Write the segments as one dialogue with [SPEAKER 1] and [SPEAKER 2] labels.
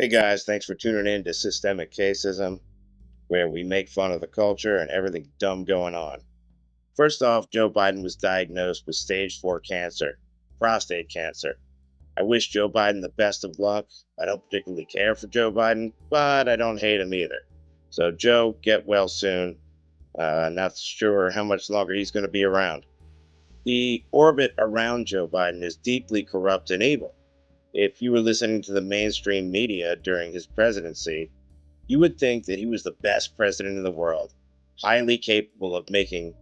[SPEAKER 1] Hey guys, thanks for tuning in to Systemic Caseism, where we make fun of the culture and everything dumb going on. First off, Joe Biden was diagnosed with stage 4 cancer, prostate cancer. I wish Joe Biden the best of luck. I don't particularly care for Joe Biden, but I don't hate him either. So, Joe, get well soon. Not sure how much longer he's going to be around. The orbit around Joe Biden is deeply corrupt and evil. If you were listening to the mainstream media during his presidency, you would think that he was the best president in the world, highly capable of making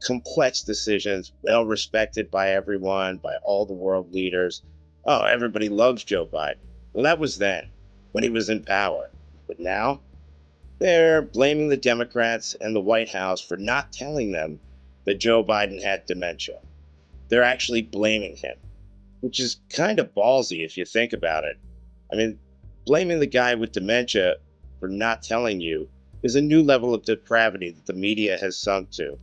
[SPEAKER 1] complex decisions, well respected by everyone, by all the world leaders. Oh, everybody loves Joe Biden. Well, that was then, when he was in power. But now, they're blaming the Democrats and the White House for not telling them that Joe Biden had dementia. They're actually blaming him, which is kind of ballsy if you think about it. I mean, blaming the guy with dementia for not telling you is a new level of depravity that the media has sunk to,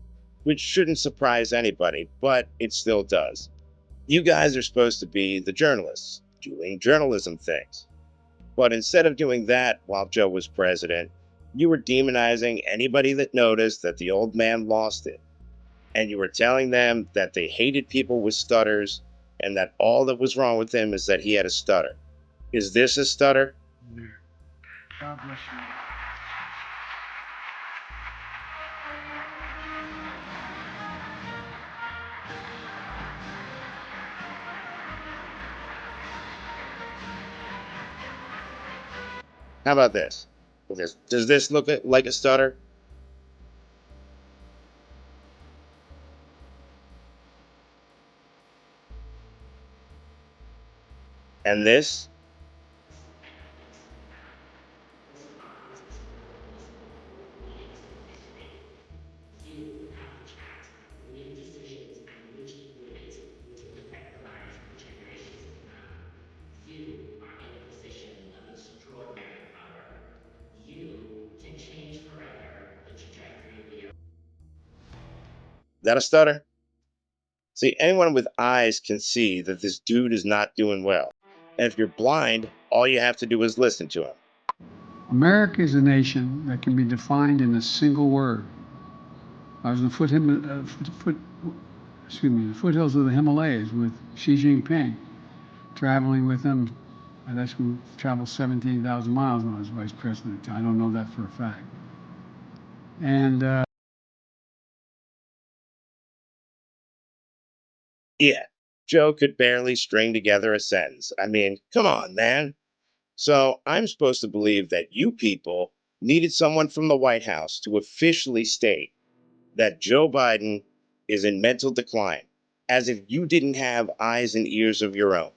[SPEAKER 1] which shouldn't surprise anybody, but it still does. You guys are supposed to be the journalists, doing journalism things. But instead of doing that while Joe was president, you were demonizing anybody that noticed that the old man lost it. And you were telling them that they hated people with stutters and that all that was wrong with him is that he had a stutter. Is this a stutter?
[SPEAKER 2] Yeah. God bless you.
[SPEAKER 1] How about this? Does this look like a stutter? And this? That a stutter? See, anyone with eyes can see that this dude is not doing well. And if you're blind, all you have to do is listen to him.
[SPEAKER 2] America is a nation that can be defined in a single word. I was in the foothills of the Himalayas with Xi Jinping, traveling with him. And that's who traveled 17,000 miles when I was vice president. I don't know that for a fact. And
[SPEAKER 1] Yeah, Joe could barely string together a sentence. I mean, come on, man. So I'm supposed to believe that you people needed someone from the White House to officially state that Joe Biden is in mental decline, as if you didn't have eyes and ears of your own.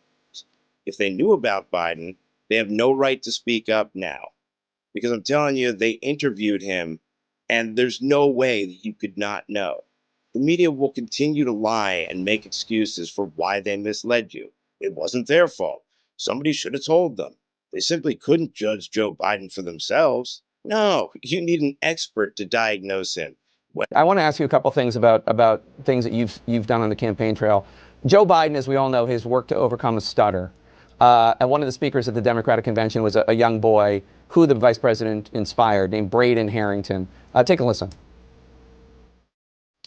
[SPEAKER 1] If they knew about Biden, they have no right to speak up now. Because I'm telling you, they interviewed him, and there's no way that you could not know. The media will continue to lie and make excuses for why they misled you. It wasn't their fault. Somebody should have told them. They simply couldn't judge Joe Biden for themselves. No, you need an expert to diagnose him.
[SPEAKER 3] I want to ask you a couple things about things that you've done on the campaign trail. Joe Biden, as we all know, has worked to overcome a stutter. And one of the speakers at the Democratic convention was a young boy who the vice president inspired, named Braden Harrington. Take a listen.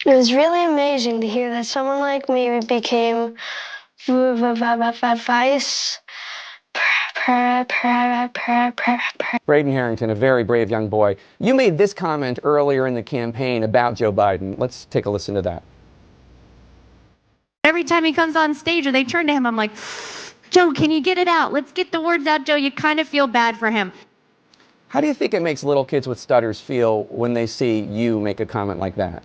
[SPEAKER 4] It was really amazing to hear that someone like me became vice.
[SPEAKER 3] Braden Harrington, a very brave young boy. You made this comment earlier in the campaign about Joe Biden. Let's take a listen to that.
[SPEAKER 5] Every time he comes on stage or they turn to him, I'm like, Joe, can you get it out? Let's get the words out, Joe. You kind of feel bad for him.
[SPEAKER 3] How do you think it makes little kids with stutters feel when they see you make a comment like that?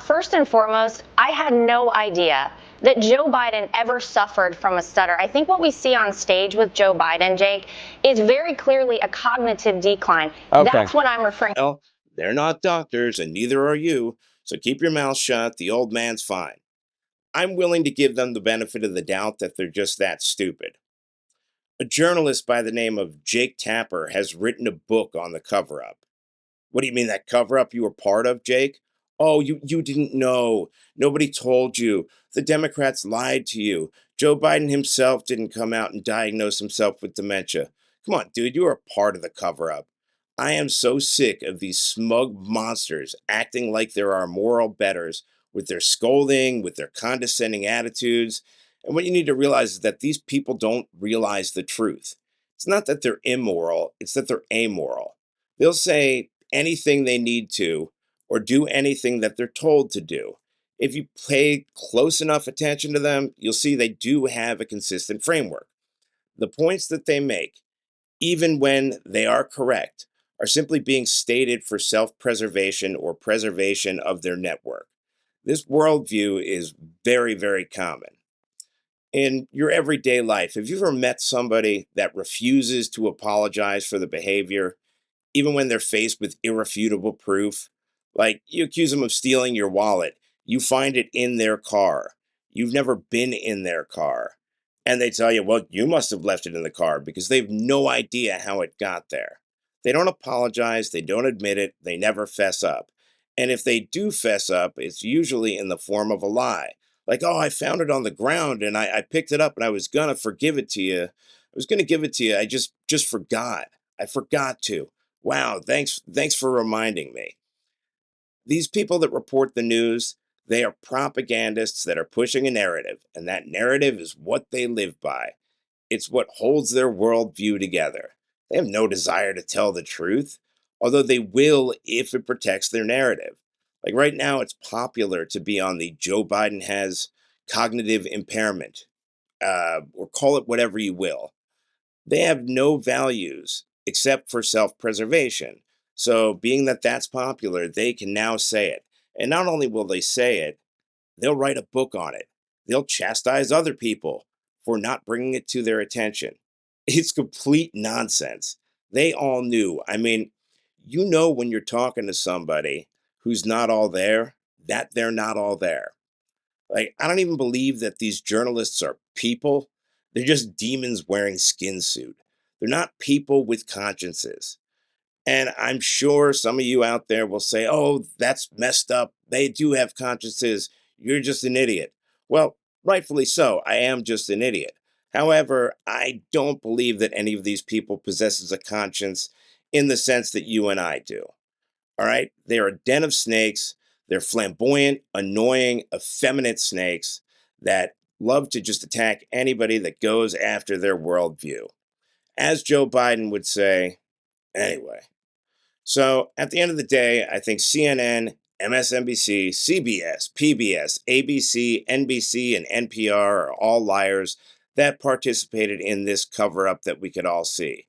[SPEAKER 6] First and foremost, I had no idea that Joe Biden ever suffered from a stutter. I think what we see on stage with Joe Biden, Jake, is very clearly a cognitive decline.
[SPEAKER 3] Okay.
[SPEAKER 6] That's what I'm referring to.
[SPEAKER 1] Well, they're not doctors, and neither are you, so keep your mouth shut. The old man's fine. I'm willing to give them the benefit of the doubt that they're just that stupid. A journalist by the name of Jake Tapper has written a book on the cover up. What do you mean, that cover up you were part of, Jake? Oh, you didn't know. Nobody told you. The Democrats lied to you. Joe Biden himself didn't come out and diagnose himself with dementia. Come on, dude, you are a part of the cover up. I am so sick of these smug monsters acting like there are moral betters with their scolding, with their condescending attitudes. And what you need to realize is that these people don't realize the truth. It's not that they're immoral, it's that they're amoral. They'll say anything they need to or do anything that they're told to do. If you pay close enough attention to them, you'll see they do have a consistent framework. The points that they make, even when they are correct, are simply being stated for self preservation or preservation of their network. This worldview is very, very common. In your everyday life, have you ever met somebody that refuses to apologize for the behavior even when they're faced with irrefutable proof? Like, you accuse them of stealing your wallet, you find it in their car, you've never been in their car, and they tell you, well, you must have left it in the car because they have no idea how it got there. They don't apologize, they don't admit it, they never fess up. And if they do fess up, it's usually in the form of a lie. Like, oh, I found it on the ground and I picked it up and I was gonna forgive it to you. I was gonna give it to you. I just forgot. I forgot to. Wow, thanks for reminding me. These people that report the news, they are propagandists that are pushing a narrative, and that narrative is what they live by. It's what holds their worldview together. They have no desire to tell the truth, although they will if it protects their narrative. Like right now, it's popular to be on the Joe Biden has cognitive impairment, or call it whatever you will. They have no values except for self preservation. So, being that that's popular, they can now say it. And not only will they say it, they'll write a book on it. They'll chastise other people for not bringing it to their attention. It's complete nonsense. They all knew. I mean, you know, when you're talking to somebody who's not all there, that they're not all there. Like, I don't even believe that these journalists are people. They're just demons wearing skin suit. They're not people with consciences. And I'm sure some of you out there will say, oh, that's messed up. They do have consciences. You're just an idiot. Well, rightfully so. I am just an idiot. However, I don't believe that any of these people possesses a conscience in the sense that you and I do. All right. They're a den of snakes. They're flamboyant, annoying, effeminate snakes that love to just attack anybody that goes after their worldview. As Joe Biden would say, anyway. So at the end of the day, I think CNN, MSNBC, CBS, PBS, ABC, NBC, and NPR are all liars that participated in this cover up that we could all see.